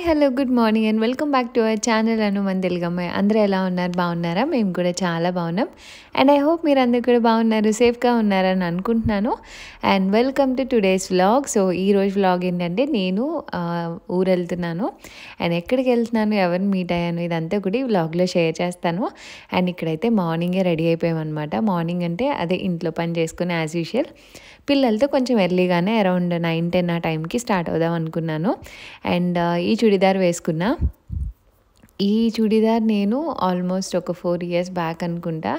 Hello good morning and welcome back to our channel Anu మన తెలుగు అమ్మాయి. అందరూ ఎలా ఉన్నారు? బాగున్నారా? మేము కూడా చాలా బాగున్నాం. అండ్ ఐ హోప్ మీరు అందరు కూడా బాగున్నారు, సేఫ్గా ఉన్నారని అనుకుంటున్నాను. And welcome to today's vlog. So ఈరోజు వ్లాగ్ ఏంటంటే నేను ఊరు వెళ్తున్నాను. అండ్ ఎక్కడికి వెళ్తున్నాను, ఎవరిని మీట్ అయ్యాను, ఇదంతా కూడా ఈ వ్లాగ్లో షేర్ చేస్తాను. అండ్ ఇక్కడైతే మార్నింగే రెడీ అయిపోయామన్నమాట. మార్నింగ్ అంటే అదే ఇంట్లో పని చేసుకుని యాజ్ యూజువల్ పిల్లలతో కొంచెం ఎర్లీగానే అరౌండ్ 9-10 ఆ టైంకి స్టార్ట్ అవుదాం అనుకున్నాను. అండ్ ఈ చుడిదార్ వేసుకున్నా. ఈ చుడిదార్ నేను ఆల్మోస్ట్ ఒక 4 years బ్యాక్ అనుకుంటా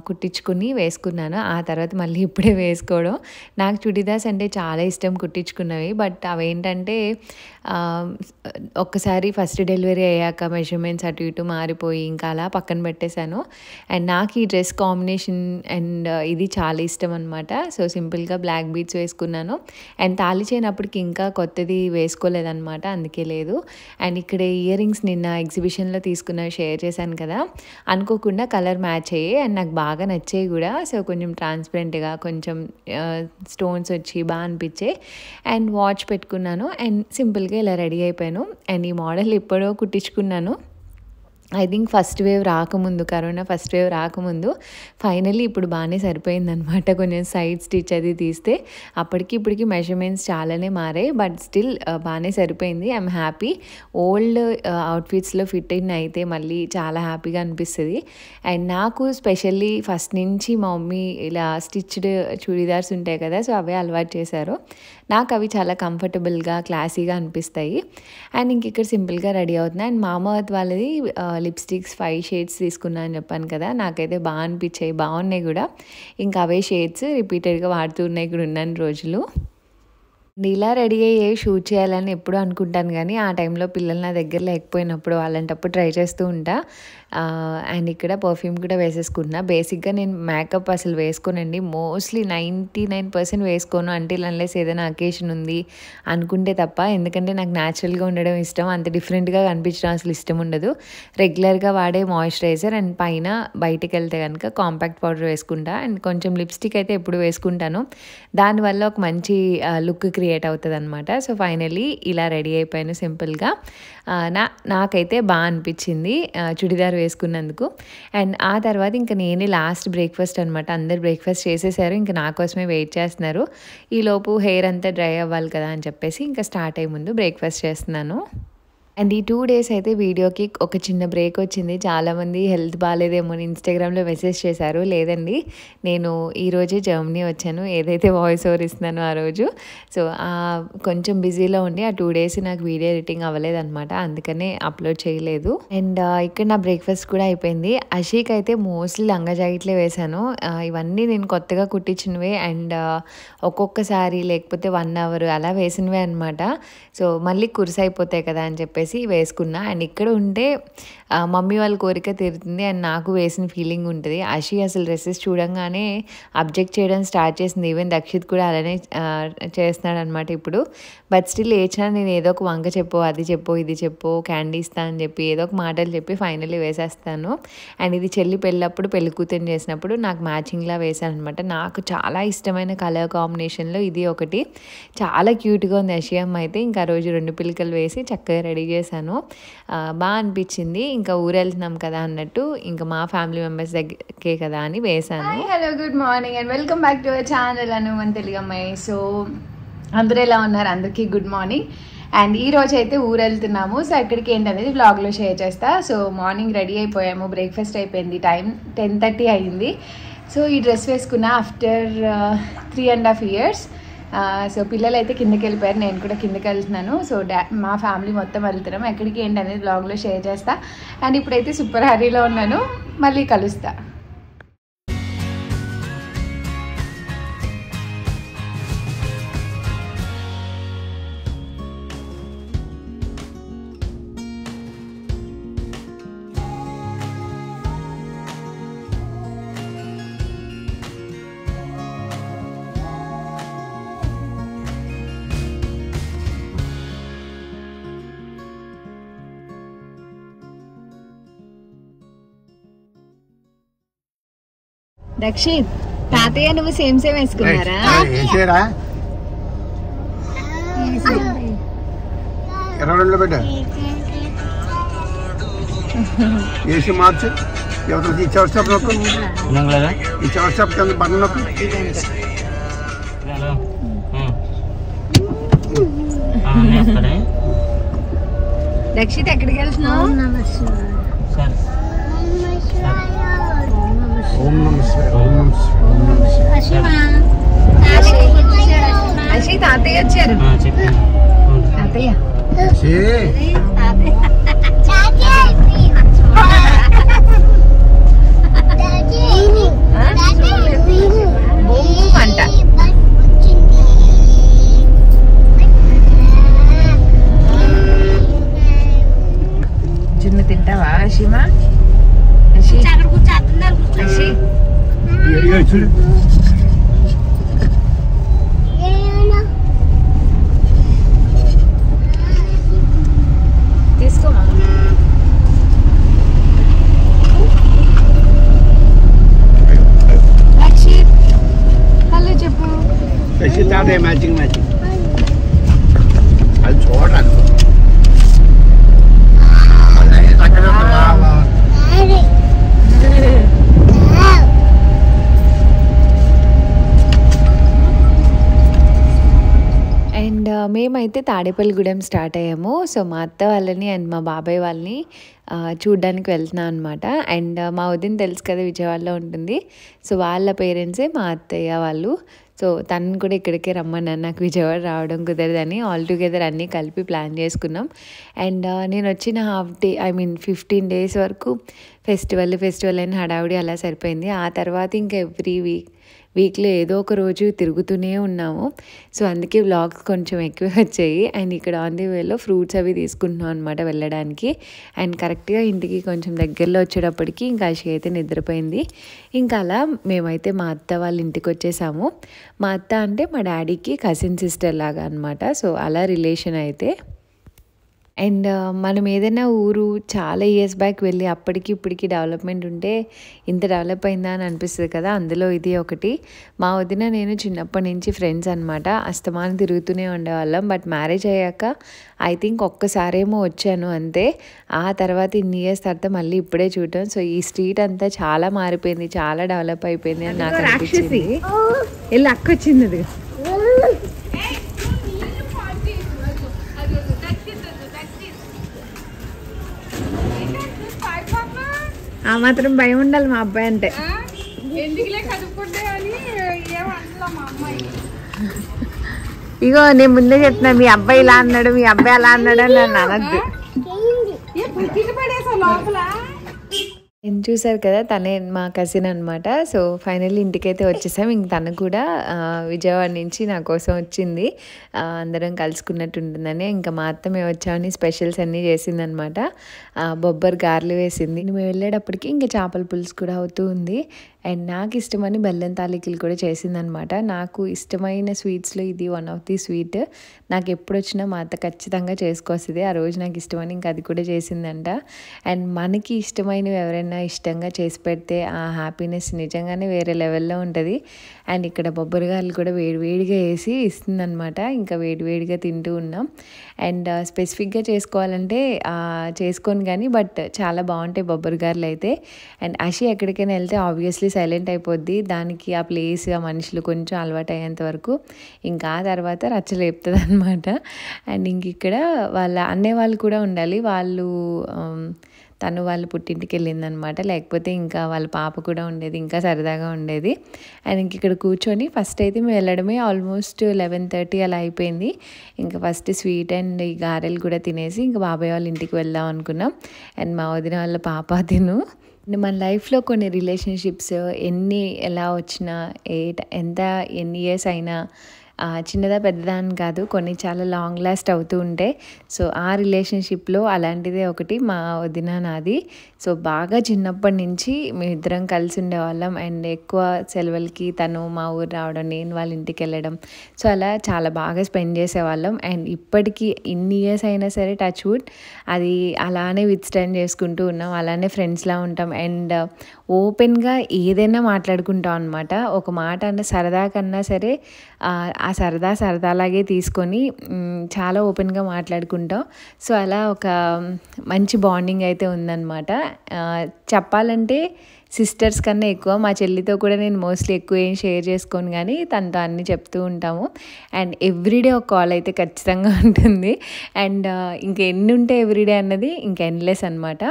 కుట్టించుకుని వేసుకున్నాను. ఆ తర్వాత మళ్ళీ ఇప్పుడే వేసుకోవడం. నాకు చుడిదార్స్ అంటే చాలా ఇష్టం కుట్టించుకున్నవి. బట్ అవేంటంటే ఒక్కసారి ఫస్ట్ డెలివరీ అయ్యాక మెజర్మెంట్స్ అటు ఇటు మారిపోయి ఇంకా అలా పక్కన పెట్టేశాను. అండ్ నాకు ఈ డ్రెస్ కాంబినేషన్ అండ్ ఇది చాలా ఇష్టం అనమాట. సో సింపుల్గా బ్లాక్ బీడ్స్ వేసుకున్నాను. అండ్ తాళి చేయనప్పటికి ఇంకా కొత్తది వేసుకోలేదన్నమాట, అందుకే లేదు. అండ్ ఇక్కడ ఇయర్ రింగ్స్ నిన్న ఎగ్జిబిషన్లో తీసుకున్నవి షేర్ చేశాను కదా, అనుకోకుండా కలర్ మ్యాచ్ అయ్యి అండ్ నాకు బాగా నచ్చాయి కూడా. సో కొంచెం ట్రాన్స్పరెంట్గా కొంచెం స్టోన్స్ వచ్చి బాగా అనిపించాయి. అండ్ వాచ్ పెట్టుకున్నాను అండ్ సింపుల్గా ఇలా రెడీ అయిపోయాను. అండ్ ఈ మోడల్ ఎప్పుడో కుట్టించుకున్నాను, ఐ థింక్ ఫస్ట్ వేవ్ రాకముందు, కరోనా ఫస్ట్ వేవ్ రాకముందు. ఫైనల్లీ ఇప్పుడు బాగానే సరిపోయిందనమాట. కొంచెం సైడ్ స్టిచ్ అది తీస్తే అప్పటికి ఇప్పటికి మెజర్మెంట్స్ చాలానే మారాయి, బట్ స్టిల్ బాగానే సరిపోయింది. I'm happy. ఓల్డ్ అవుట్ఫిట్స్లో ఫిట్ అయిన అయితే మళ్ళీ చాలా హ్యాపీగా అనిపిస్తుంది. అండ్ నాకు స్పెషల్లీ ఫస్ట్ నుంచి మా మమ్మీ ఇలా స్టిచ్డ్ చుడిదార్స్ ఉంటాయి కదా, సో అవే అలవాటు చేశారు. నాకు అవి చాలా కంఫర్టబుల్గా క్లాసీగా అనిపిస్తాయి. అండ్ ఇంక ఇక్కడ సింపుల్గా రెడీ అవుతున్నాయి. అండ్ మామావర్త్ వాళ్ళది లిప్స్టిక్స్ 5 shades తీసుకున్నా అని చెప్పాను కదా, నాకైతే బాగా అనిపించాయి, బాగున్నాయి కూడా. ఇంకా అవే షేడ్స్ రిపీటెడ్గా వాడుతూ ఉన్నాయి ఇక్కడ ఉన్న రోజులు. ఇలా రెడీ అయ్యే షూట్ చేయాలని ఎప్పుడూ అనుకుంటాను, కానీ ఆ టైంలో పిల్లలు నా దగ్గర లేకపోయినప్పుడు అలాంటప్పుడు ట్రై చేస్తూ ఉంటా. అండ్ ఇక్కడ పర్ఫ్యూమ్ కూడా వేసేసుకుంటున్నా. బేసిక్గా నేను మేకప్ అసలు వేసుకోనండి, మోస్ట్లీ 99% వేసుకోను అంటిల్ అన్లెస్ ఏదైనా అకేషన్ ఉంది అనుకుంటే తప్ప. ఎందుకంటే నాకు న్యాచురల్గా ఉండడం ఇష్టం, అంత డిఫరెంట్గా కనిపించడం అసలు ఇష్టం ఉండదు. రెగ్యులర్గా వాడే మాయిశ్చరైజర్ అండ్ పైన బయటికి వెళ్తే కనుక కాంపాక్ట్ పౌడర్ వేసుకుంటా. అండ్ కొంచెం లిప్స్టిక్ అయితే ఎప్పుడు వేసుకుంటాను, దానివల్ల ఒక మంచి లుక్ క్రియేట్ అవుతుంది అనమాట. సో ఫైనల్లీ ఇలా రెడీ అయిపోయాను సింపుల్గా. నాకైతే బాగా అనిపించింది చుడిదార్ వేసుకున్నందుకు. అండ్ ఆ తర్వాత ఇంకా నేనే లాస్ట్ బ్రేక్ఫాస్ట్ అనమాట. అందరు బ్రేక్ఫాస్ట్ చేసేసారు, ఇంకా నా కోసమే వెయిట్ చేస్తున్నారు. ఈలోపు హెయిర్ అంతా డ్రై అవ్వాలి కదా అని చెప్పేసి ఇంకా స్టార్ట్ అయ్యే ముందు బ్రేక్ఫాస్ట్ చేస్తున్నాను. అండ్ ఈ 2 days అయితే వీడియోకి ఒక చిన్న బ్రేక్ వచ్చింది. చాలామంది హెల్త్ బాగాలేదేమో అని ఇన్స్టాగ్రామ్లో మెసేజ్ చేశారు. లేదండి, నేను ఈరోజే జర్మనీ వచ్చాను, ఏదైతే వాయిస్ ఓవర్ ఇస్తున్నానో ఆ రోజు. సో కొంచెం బిజీలో ఉండి ఆ 2 days నాకు వీడియో ఎడిటింగ్ అవ్వలేదన్నమాట, అందుకనే అప్లోడ్ చేయలేదు. అండ్ ఇక్కడ నా బ్రేక్ఫాస్ట్ కూడా అయిపోయింది. అషీక్ అయితే మోస్ట్లీ లంగా జాకెట్లే వేశాను. ఇవన్నీ నేను కొత్తగా కుట్టించినవే అండ్ ఒక్కొక్కసారి లేకపోతే 1 hour అలా వేసినవే అనమాట. సో మళ్ళీ కుర్స్ అయిపోతాయి కదా అని చెప్పేసి వేసుకున్నా. అండ్ ఇక్కడ ఉంటే మమ్మీ వాళ్ళ కోరిక తీరుతుంది అండ్ నాకు వేసిన ఫీలింగ్ ఉంటుంది. అషి అసలు డ్రెస్సెస్ చూడంగానే అబ్జెక్ట్ చేయడం స్టార్ట్ చేసింది. ఈవెన్ దక్షిత్ కూడా అలానే చేస్తున్నాడు అనమాట ఇప్పుడు. బట్ స్టిల్ లేచినా నేను ఏదో ఒక వంక చెప్పు, అది చెప్పు, ఇది చెప్పు, క్యాండీ ఇస్తా అని చెప్పి ఏదో ఒక మాటలు చెప్పి ఫైనల్లీ వేసేస్తాను. అండ్ ఇది చెల్లి పెళ్ళప్పుడు పెళ్లి కూతురు చేసినప్పుడు నాకు మ్యాచింగ్లా వేసాను అనమాట. నాకు చాలా ఇష్టమైన కలర్ కాంబినేషన్లో ఇది ఒకటి. చాలా క్యూట్గా ఉంది అషియమ్మ అయితే. ఇంకా ఆ రోజు 2 పిలకలు వేసి చక్కగా రెడీ చేశాను. బాగా అనిపించింది. ఇంకా ఊరు వెళ్తున్నాం కదా అన్నట్టు ఇంకా మా ఫ్యామిలీ మెంబర్స్ దగ్గరే కదా అని వేశాను. Hello good morning and welcome back to our channel Anu మన తెలుగు అమ్మాయి. సో అందరూ ఎలా ఉన్నారు? అందరికీ గుడ్ మార్నింగ్. అండ్ ఈ రోజు అయితే ఊరు వెళ్తున్నాము. సో ఎక్కడికి ఏంటనేది వ్లాగ్లో షేర్ చేస్తా. సో మార్నింగ్ రెడీ అయిపోయాము, బ్రేక్ఫాస్ట్ అయిపోయింది, టైం 10:30 అయింది. సో ఈ డ్రెస్ వేసుకున్నా ఆఫ్టర్ 3.5 years. సో పిల్లలు అయితే కిందకి వెళ్ళిపోయారు, నేను కూడా కిందకి వెళ్తున్నాను. సో మా ఫ్యామిలీ మొత్తం వెళ్తున్నాం. ఎక్కడికి ఏంటి అనేది బ్లాగ్లో షేర్ చేస్తా. అండ్ ఇప్పుడైతే సూపర్ హరీలో ఉన్నాను, మళ్ళీ కలుస్తా. దక్షిత్, తాతయ్య నువ్వు సేమ్ వేసుకున్నారా? 22 బిడ్డ ఏసీ మార్చి ఎవరు ఈ చవర్ స్టాప్ నొక్కు ఈ చవర్ స్టాప్ కింద బటన్ నొక్కు రక్షిత్ ఎక్కడికి వెళ్తున్నావు అషి తాతయ్య వచ్చారు తాతయ్య అంట జున్ను తింటావా అషిమా అషి అషి తీసుకోమా హలో చెప్పు తాతయ్య మ్యాచింగ్ అది చూడాలి అండ్ మేమైతే తాడేపల్లిగూడెం స్టార్ట్ అయ్యాము. సో మా అత్త వాళ్ళని అండ్ మా బాబాయ్ వాళ్ళని చూడ్డానికి వెళ్తున్నాం అనమాట. అండ్ మా వదిన తెలుసు కదా విజయవాడలో ఉంటుంది. సో వాళ్ళ పేరెంట్సే మా అత్తయ్య వాళ్ళు. సో తను కూడా ఇక్కడికే రమ్మన్నాను, నాకు విజయవాడ రావడం కుదరదని. ఆల్ టుగెదర్ అన్నీ కలిపి ప్లాన్ చేసుకున్నాం. అండ్ నేను వచ్చిన 15 days వరకు ఫెస్టివల్ అని హడావుడి అలా సరిపోయింది. ఆ తర్వాత ఇంకా ఎవ్రీ వీక్లో ఏదో ఒక రోజు తిరుగుతూనే ఉన్నాము. సో అందుకే వ్లాగ్స్ కొంచెం ఎక్కువ వచ్చాయి. అండ్ ఇక్కడ ఆన్ ది వేలో ఫ్రూట్స్ అవి తీసుకుంటున్నాం అనమాట వెళ్ళడానికి. అండ్ కరెక్ట్గా ఇంటికి కొంచెం దగ్గరలో వచ్చేటప్పటికి ఇంకా అషి అయితే నిద్రపోయింది. ఇంకా అలా మేమైతే మా అత్త వాళ్ళ ఇంటికి వచ్చేసాము. మా అత్త అంటే మా డాడీకి కజిన్ సిస్టర్ లాగా అనమాట. సో అలా రిలేషన్ అయితే. అండ్ మనం ఏదైనా ఊరు చాలా ఇయర్స్ బ్యాక్ వెళ్ళి అప్పటికి ఇప్పటికి డెవలప్మెంట్ ఉంటే ఇంత డెవలప్ అయిందా అని అనిపిస్తుంది కదా. అందులో ఇది ఒకటి. మా వదిన నేను చిన్నప్పటి నుంచి ఫ్రెండ్స్ అనమాట. అస్తమానం తిరుగుతూనే ఉండేవాళ్ళం. బట్ మ్యారేజ్ అయ్యాక ఐ థింక్ ఒక్కసారేమో వచ్చాను అంతే. ఆ తర్వాత ఇన్ని ఇయర్స్ తర్వాత మళ్ళీ ఇప్పుడే చూడటం. సో ఈ స్ట్రీట్ అంతా చాలా మారిపోయింది, చాలా డెవలప్ అయిపోయింది అని నాకు అనిపించింది. వెళ్ళి అక్క వచ్చింది అది. ఆ మాత్రం భయం ఉండాలి మా అబ్బాయి అంటే. ఇగో నేను ముందే చెప్తున్నా, మీ అబ్బాయి ఇలా అన్నాడు, మీ అబ్బాయి అలా అన్నాడు అని నన్ను అనద్దు. చూసారు కదా, తనే మా కజిన్ అనమాట. సో ఫైనల్లీ ఇంటికైతే వచ్చేసాం. ఇంక తను కూడా విజయవాడ నుంచి నా కోసం వచ్చింది, అందరం కలుసుకున్నట్టు ఉంటుందని. ఇంకా మా అత్త మేము వచ్చామని స్పెషల్స్ అన్నీ చేసిందనమాట. బొబ్బర్ గారెలు వేసింది. మేము వెళ్ళేటప్పటికి ఇంకా చేపల పులుసు కూడా అవుతూ ఉంది. అండ్ నాకు ఇష్టమని బెల్లం తాలికలు కూడా చేసిందనమాట. నాకు ఇష్టమైన స్వీట్స్లో ఇది వన్ ఆఫ్ ది స్వీట్. నాకు ఎప్పుడు వచ్చినా మా అత్త ఖచ్చితంగా చేసుకొస్తుంది. ఆ రోజు నాకు ఇష్టమని ఇంకా అది కూడా చేసిందంట. అండ్ మనకి ఇష్టమైనవి ఎవరైనా ఇష్టంగా చేసి పెడితే ఆ హ్యాపీనెస్ నిజంగానే వేరే లెవెల్లో ఉంటుంది. అండ్ ఇక్కడ బొబ్బరిగాయలు కూడా వేడివేడిగా వేసి ఇస్తుందనమాట. ఇంకా వేడివేడిగా తింటూ ఉన్నాం. అండ్ స్పెసిఫిక్గా చేసుకోవాలంటే చేసుకోను కానీ బట్ చాలా బాగుంటాయి బొబ్బరిగాయలు అయితే. అండ్ అషి ఎక్కడికైనా వెళ్తే ఆబ్వియస్లీ సైలెంట్ అయిపోద్ది. దానికి ఆ ప్లేస్, ఆ మనుషులు కొంచెం అలవాటు అయ్యేంత వరకు ఇంకా ఆ తర్వాత రచ్చలేపుతుంది అనమాట. అండ్ ఇంక ఇక్కడ వాళ్ళ అన్నయ్య వాళ్ళు కూడా ఉండాలి. తను వాళ్ళ పుట్టింటికి వెళ్ళిందనమాట. లేకపోతే ఇంకా వాళ్ళ పాప కూడా ఉండేది, ఇంకా సరదాగా ఉండేది. అండ్ ఇంక ఇక్కడ కూర్చొని ఫస్ట్ అయితే మేము వెళ్ళడమే ఆల్మోస్ట్ 11:30 అలా అయిపోయింది. ఇంకా ఫస్ట్ స్వీట్ అండ్ ఈ గారెలు కూడా తినేసి ఇంకా బాబాయ్ వాళ్ళ ఇంటికి వెళ్దాం అనుకున్నాం. అండ్ మా వదిన వాళ్ళ పాప తిను. మన లైఫ్లో కొన్ని రిలేషన్షిప్స్ ఎలా వచ్చినా ఎన్ని ఇయర్స్ అయినా చిన్నదా పెద్దదా అని కాదు, కొన్ని చాలా లాంగ్ లాస్ట్ అవుతూ ఉంటాయి. సో ఆ రిలేషన్షిప్లో అలాంటిదే ఒకటి మా వదిన నాది. సో బాగా చిన్నప్పటి నుంచి మేమిద్దరం కలిసి ఉండేవాళ్ళం. అండ్ ఎక్కువ సెలవులకి తను మా ఊరు రావడం, నేను వాళ్ళ ఇంటికి వెళ్ళడం, సో అలా చాలా బాగా స్పెండ్ చేసేవాళ్ళం. అండ్ ఇప్పటికీ ఇన్ని ఇయర్స్ అయినా సరే టచ్ వుడ్ అది అలానే విత్స్టాండ్ చేసుకుంటూ ఉన్నాం. అలానే ఫ్రెండ్స్లా ఉంటాం. అండ్ ఓపెన్గా ఏదైనా మాట్లాడుకుంటాం అనమాట. ఒక మాట అన్న సరదా కన్నా సరే ఆ సరదాలాగే తీసుకొని చాలా ఓపెన్గా మాట్లాడుకుంటాం. సో అలా ఒక మంచి బాండింగ్ అయితే ఉందన్నమాట. చెప్పాలంటే సిస్టర్స్ కన్నా ఎక్కువ మా చెల్లితో కూడా నేను మోస్ట్లీ ఎక్కువ ఏం షేర్ చేసుకోను, కానీ తనతో అన్నీ చెప్తూ ఉంటాము. అండ్ ఎవ్రీడే ఒక కాల్ అయితే ఖచ్చితంగా ఉంటుంది. అండ్ ఇంక ఎన్ని ఉంటే ఎవ్రీడే అన్నది ఇంక ఎండ్లెస్ అనమాట.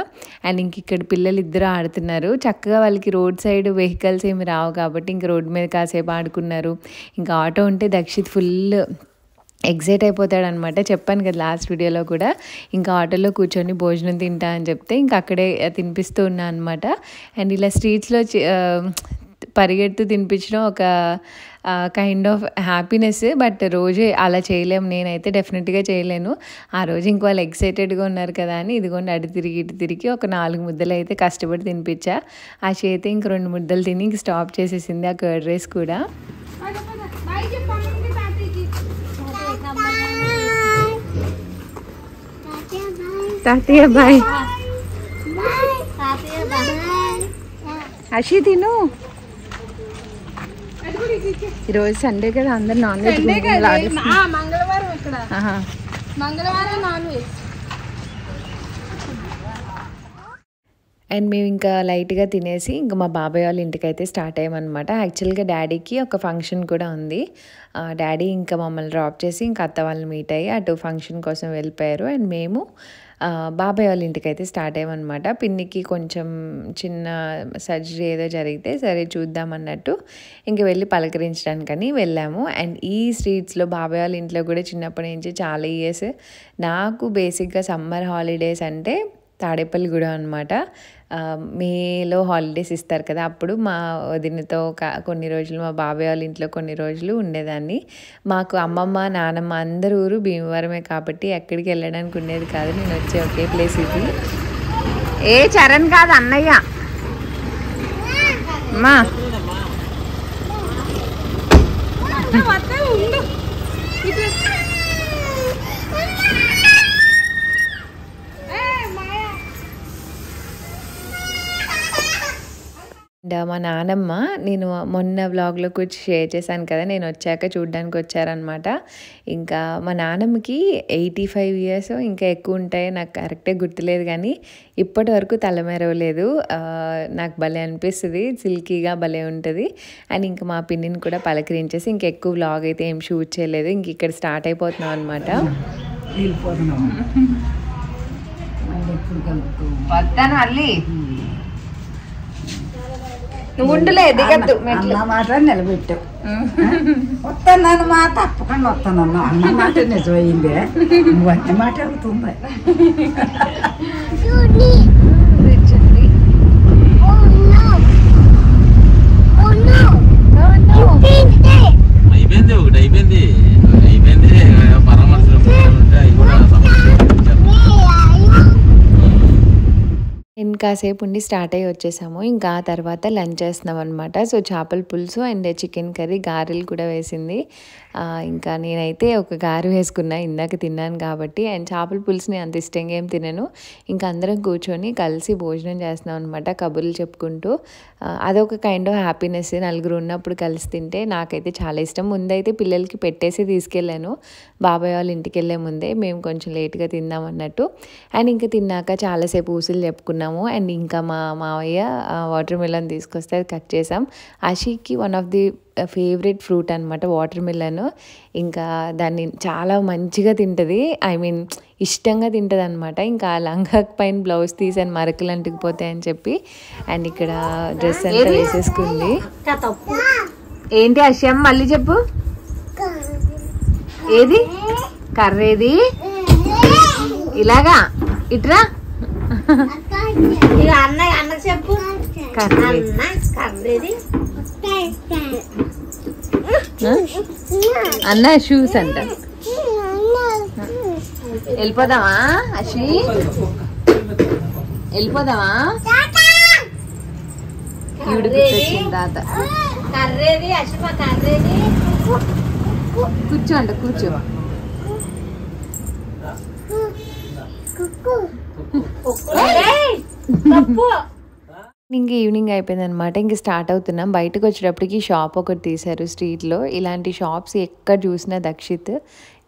అండ్ ఇంక ఇక్కడ పిల్లలు ఇద్దరు ఆడుతున్నారు చక్కగా. వాళ్ళకి రోడ్ సైడ్ వెహికల్స్ ఏమి రావు కాబట్టి ఇంక రోడ్ మీద కాసేపు ఆడుకున్నారు. ఇంకా ఆటో ఉంటే దక్షిత్ ఫుల్ ఎగ్జైట్ అయిపోతాడనమాట. చెప్పాను కదా లాస్ట్ వీడియోలో కూడా. ఇంకా ఆటోలో కూర్చొని భోజనం తింటా అని చెప్తే ఇంకా అక్కడే తినిపిస్తూ ఉన్నా అనమాట. అండ్ ఇలా స్ట్రీట్స్లో పరిగెడుతూ తినిపించడం ఒక కైండ్ ఆఫ్ హ్యాపీనెస్. బట్ రోజే అలా చేయలేము, నేనైతే డెఫినెట్గా చేయలేను. ఆ రోజు ఇంక వాళ్ళు ఎక్సైటెడ్గా ఉన్నారు కదా అని ఇదిగోండి అటు తిరిగి ఇటు తిరిగి ఒక 4 ముద్దలు అయితే కష్టపడి తినిపించా. ఆ చేతి ఇంక 2 ముద్దలు తిని ఇంక స్టాప్ చేసేసింది ఆ కర్డ్ రైస్ కూడా. తాతయ్య బాయ్. అషి తిను. ఈరోజు సండే కదా, అందరు నాన్ వెజ్. మంగళవారం ఇక్కడ, మంగళవారం నాన్ వెజ్. అండ్ మేము ఇంకా లైట్గా తినేసి ఇంకా మా బాబాయ్ వాళ్ళ ఇంటికి అయితే స్టార్ట్ అయ్యామన్నమాట. యాక్చువల్గా డాడీకి ఒక ఫంక్షన్ కూడా ఉంది. డాడీ ఇంకా మమ్మల్ని డ్రాప్ చేసి ఇంకా అత్త వాళ్ళని మీట్ అయ్యి అటు ఫంక్షన్ కోసం వెళ్ళిపోయారు. అండ్ మేము బాబాయ్ వాళ్ళ ఇంటికి అయితే స్టార్ట్ అయ్యామన్నమాట. పిన్నికి కొంచెం చిన్న సర్జరీ ఏదో జరిగితే సరే చూద్దామన్నట్టు ఇంక వెళ్ళి పలకరించడానికని వెళ్ళాము. అండ్ ఈ స్ట్రీట్స్లో బాబాయ్ వాళ్ళ ఇంట్లో కూడా చిన్నప్పటి నుంచి చాలా ఇయర్స్. నాకు బేసిక్గా సమ్మర్ హాలిడేస్ అంటే తాడేపల్లిగూడెం అనమాట. మేలో హాలిడేస్ ఇస్తారు కదా, అప్పుడు మా వదినతో కొన్ని రోజులు, మా బాబాయ్ వాళ్ళ ఇంట్లో కొన్ని రోజులు ఉండేదాన్ని. మాకు అమ్మమ్మ నానమ్మ అందరూ ఊరు భీమవరమే కాబట్టి ఎక్కడికి వెళ్ళడానికి ఉండేది కాదు. నేను వచ్చే ఒకే ప్లేస్ ఇది. ఏ చరణ్ కాదు అన్నయ్య. అమ్మా మా నానమ్మ, నేను మొన్న వ్లాగ్లో కూర్చి షేర్ చేశాను కదా, నేను వచ్చాక చూడ్డానికి వచ్చారనమాట. ఇంకా మా నానమ్మకి 85 ఇయర్స్ ఇంకా ఎక్కువ ఉంటాయి, నాకు కరెక్ట్గా గుర్తులేదు, కానీ ఇప్పటి వరకు తలమెరవలేదు. నాకు భలే అనిపిస్తుంది, సిల్కీగా భలే ఉంటుంది. అండ్ ఇంకా మా పిన్నిని కూడా పలకరించేసి ఇంకా ఎక్కువ వ్లాగ్ అయితే ఏం షూట్ చేయలేదు. ఇంక ఇక్కడ స్టార్ట్ అయిపోతున్నాం అనమాట. వస్తాను మళ్ళీ, నువ్వు ఉండలే దిగద్దు. అన్న మాట నిలబెట్టావు. వస్తాను మా తప్పకుండా వస్తానమ్మా. అన్న మాట నిజమైందే, నువ్వు అన్న మాట అవుతుంది. అయిపోయింది, ఒకటి అయిపోయింది, పరామర్శ ఇంకాసేపు ఉండి స్టార్ట్ అయ్యి వచ్చేసాము. ఇంకా ఆ తర్వాత లంచ్ చేస్తున్నాం అనమాట. సో చేపల పులుసు అండ్ చికెన్ కర్రీ, గారెలు కూడా వేసింది. ఇంకా నేనైతే ఒక గారె వేసుకున్నా, ఇందాక తిన్నాను కాబట్టి. అండ్ చేపల పులుసుని అంత ఇష్టంగా ఏం తినను. ఇంకా అందరం కూర్చొని కలిసి భోజనం చేస్తున్నాం అనమాట, కబుర్లు చెప్పుకుంటూ. అదొక కైండ్ ఆఫ్ హ్యాపీనెస్, నలుగురు ఉన్నప్పుడు కలిసి తింటే నాకైతే చాలా ఇష్టం. ముందైతే పిల్లలకి పెట్టేసి తీసుకెళ్ళాను, బాబాయ్ వాళ్ళ ఇంటికి వెళ్ళే ముందే. మేము కొంచెం లేట్గా తిందాం అన్నట్టు. అండ్ ఇంకా తిన్నాక చాలాసేపు ఊసులు చెప్పుకున్నాము. అండ్ ఇంకా మా మావయ్య వాటర్ మిలన్ తీసుకొస్తే అది కట్ చేసాం. Aashiqui one of the favourite fruit అనమాట వాటర్ మిలన్. ఇంకా దాన్ని చాలా మంచిగా తింటుంది, ఐ మీన్ ఇష్టంగా తింటుంది అనమాట. ఇంకా లంగా పైన బ్లౌజ్ తీసాను, మరకలు అంటుకుపోతాయని చెప్పి. అండ్ ఇక్కడ డ్రెస్ అంతా వేసేసుకుంది. ఏంటి అశ్యం మళ్ళీ చెప్పు, ఏది కర్రేది? ఇలాగా ఇట్రా, అన్నకు చెప్పు. అన్న షూస్ అంట. వెళ్ళిపోదామా అశ్వి, వెళ్ళిపోదామా? ఈవిడ గుర్తొచ్చింది తాత. కర్రేది అశ్వ, కర్రేది. కూర్చో అంట, కూర్చో. పప్పు ఇంక ఈవినింగ్ అయిపోయిందనమాట. ఇంక స్టార్ట్ అవుతున్నాం. బయటకు వచ్చేటప్పటికి షాప్ ఒకటి తీశారు స్ట్రీట్‌లో. ఇలాంటి షాప్స్ ఎక్కడ చూసినా దక్షిత్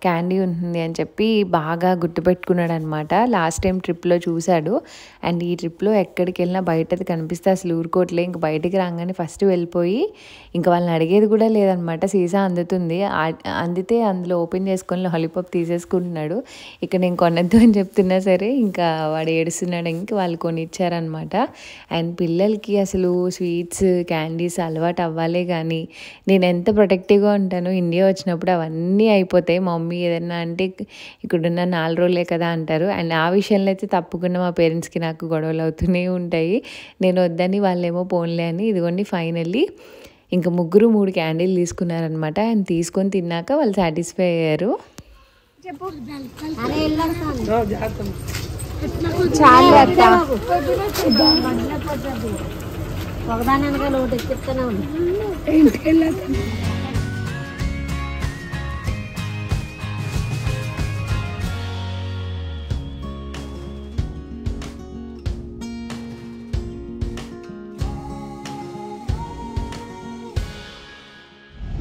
క్యాండీ ఉంటుంది అని చెప్పి బాగా గుర్తుపెట్టుకున్నాడనమాట. లాస్ట్ టైం ట్రిప్‌లో చూశాడు. అండ్ ఈ ట్రిప్‌లో ఎక్కడికెళ్ళినా బయటది కనిపిస్తే అసలు ఊరుకోవట్లే. ఇంక బయటికి రాగానే ఫస్ట్ వెళ్ళిపోయి ఇంక వాళ్ళని అడిగేది కూడా లేదనమాట. సీసా అందుతుంది. అందితే అందులో ఓపెన్ చేసుకొని లాలీపాప్ తీసేసుకుంటున్నాడు. ఇక్కడ నేను కొనొద్దు అని చెప్తున్నా సరే ఇంకా వాడు ఏడుస్తున్నాడు. ఇంక వాళ్ళు కొనిచ్చారనమాట. అండ్ పిల్లలకి అసలు స్వీట్స్, క్యాండీస్ అలవాటు అవ్వాలే కానీ నేను ఎంత ప్రొటెక్టివ్‌గా ఉంటానో ఇండియా వచ్చినప్పుడు అవన్నీ అయిపోతాయి. మా మమ్మీ ఏదన్నా అంటే ఇక్కడున్న 4 రోజులే కదా అంటారు. అండ్ ఆ విషయంలో అయితే తప్పకుండా మా పేరెంట్స్‌కి నాకు గొడవలు అవుతూనే ఉంటాయి. నేను వద్దని వాళ్ళేమో పోన్లే అని ఇదిగోండి ఫైనల్లీ ఇంక ముగ్గురు 3 క్యాండీలు తీసుకున్నారనమాట. అండ్ తీసుకొని తిన్నాక వాళ్ళు సాటిస్ఫై అయ్యారు. ఒకదాని వెనక లోటు ఎక్కిస్తూనే ఉంది.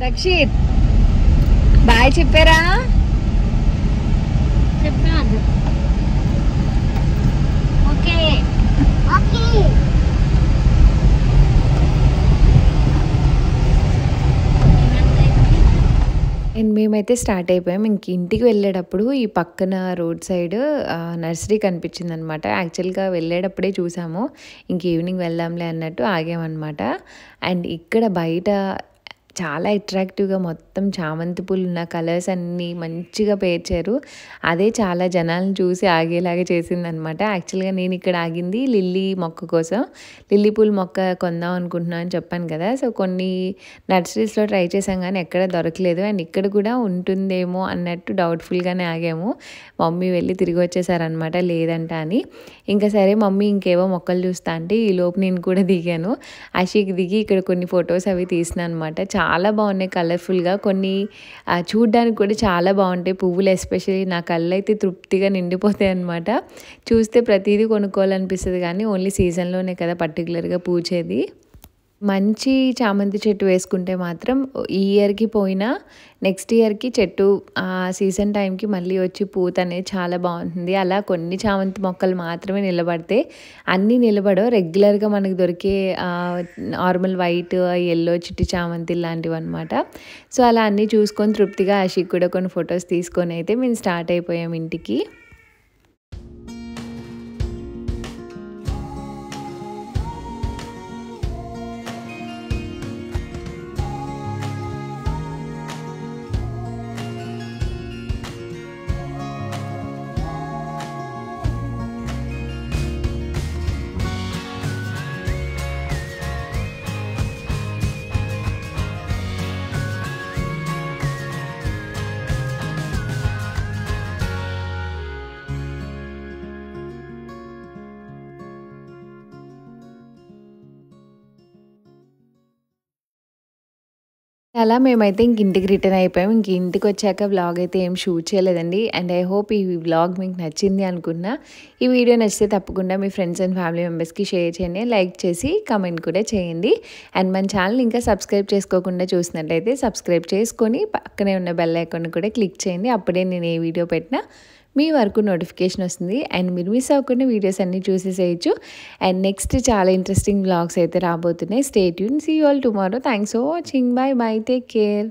దక్షిత్ బాయ్ చెప్పారా? చెప్పాను. Okay okay. అండ్ మేమైతే స్టార్ట్ అయిపోయాం. ఇంక ఇంటికి వెళ్ళేటప్పుడు ఈ పక్కన రోడ్ సైడ్ నర్సరీ కనిపించిందనమాట. యాక్చువల్గా వెళ్ళేటప్పుడే చూసాము. ఇంక ఈవినింగ్ వెళ్దాంలే అన్నట్టు ఆగామన్నమాట. అండ్ ఇక్కడ బయట చాలా అట్రాక్టివ్గా మొత్తం చామంతి పూలు ఉన్న కలర్స్ అన్నీ మంచిగా పేర్చారు. అదే చాలా జనాలను చూసి ఆగేలాగా చేసిందనమాట. యాక్చువల్గా నేను ఇక్కడ ఆగింది లిల్లీ మొక్క కోసం. లిల్లీ పూల మొక్క కొందాం అనుకుంటున్నాను అని చెప్పాను కదా. సో కొన్ని నర్సరీస్లో ట్రై చేసాం కానీ ఎక్కడ దొరకలేదు. అండ్ ఇక్కడ కూడా ఉంటుందేమో అన్నట్టు డౌట్ఫుల్గానే ఆగాము. మమ్మీ వెళ్ళి తిరిగి వచ్చేసారనమాట లేదంట అని. ఇంకా సరే మమ్మీ ఇంకేవో మొక్కలు చూస్తా అంటే ఈలోపు నేను కూడా దిగాను. ఆషిక్ దిగి ఇక్కడ కొన్ని ఫొటోస్ అవి తీసినా అనమాట. చాలా బాగున్నాయి కలర్ఫుల్గా. కొన్ని చూడ్డానికి కూడా చాలా బాగుంటాయి పువ్వులు. ఎస్పెషల్లీ నా కళ్ళు అయితే తృప్తిగా నిండిపోతాయి అనమాట. చూస్తే ప్రతిదీ కొనుక్కోవాలనిపిస్తుంది కానీ ఓన్లీ సీజన్లోనే కదా పర్టికులర్గా పూచేది. మంచి చామంతి చెట్టు వేసుకుంటే మాత్రం ఈ ఇయర్కి పోయినా నెక్స్ట్ ఇయర్కి చెట్టు సీజన్ టైంకి మళ్ళీ వచ్చి పూత అనేది చాలా బాగుంటుంది. అలా కొన్ని చామంతి మొక్కలు మాత్రమే నిలబడితే అన్నీ నిలబడవు. రెగ్యులర్గా మనకు దొరికే నార్మల్ వైట్, ఎల్లో, చిట్టి చామంతి లాంటివి అనమాట. సో అలా అన్నీ చూసుకొని తృప్తిగా ఆషిక్ కూడా కొన్ని ఫొటోస్ తీసుకొని అయితే మేము స్టార్ట్ అయిపోయాం ఇంటికి. అలా మేమైతే ఇంటికి రిటర్న్ అయిపోయాం. ఇంటికి వచ్చాక వ్లాగ్ అయితే ఏం షూట్ చేయలేదండి. అండ్ ఐ హోప్ ఈ వ్లాగ్ మీకు నచ్చింది అనుకున్నా. ఈ వీడియో నచ్చితే తప్పకుండా మీ ఫ్రెండ్స్ అండ్ ఫ్యామిలీ మెంబర్స్కి షేర్ చేయండి, లైక్ చేసి కమెంట్ కూడా చేయండి. అండ్ మన ఛానల్ ఇంకా సబ్స్క్రైబ్ చేసుకోకుండా చూసినట్లయితే సబ్స్క్రైబ్ చేసుకొని పక్కనే ఉన్న బెల్ ఐకాన్ కూడా క్లిక్ చేయండి. అప్పుడే నేను ఏ వీడియో పెట్టినా మీ వరకు నోటిఫికేషన్ వస్తుంది. అండ్ మీరు మిస్ అవ్వకుండా వీడియోస్ అన్నీ చూసేసేయచ్చు. అండ్ నెక్స్ట్ చాలా ఇంట్రెస్టింగ్ వ్లాగ్స్ అయితే రాబోతున్నాయి. Stay tune. See you all tomorrow. Thanks for watching. Bye bye. Take care.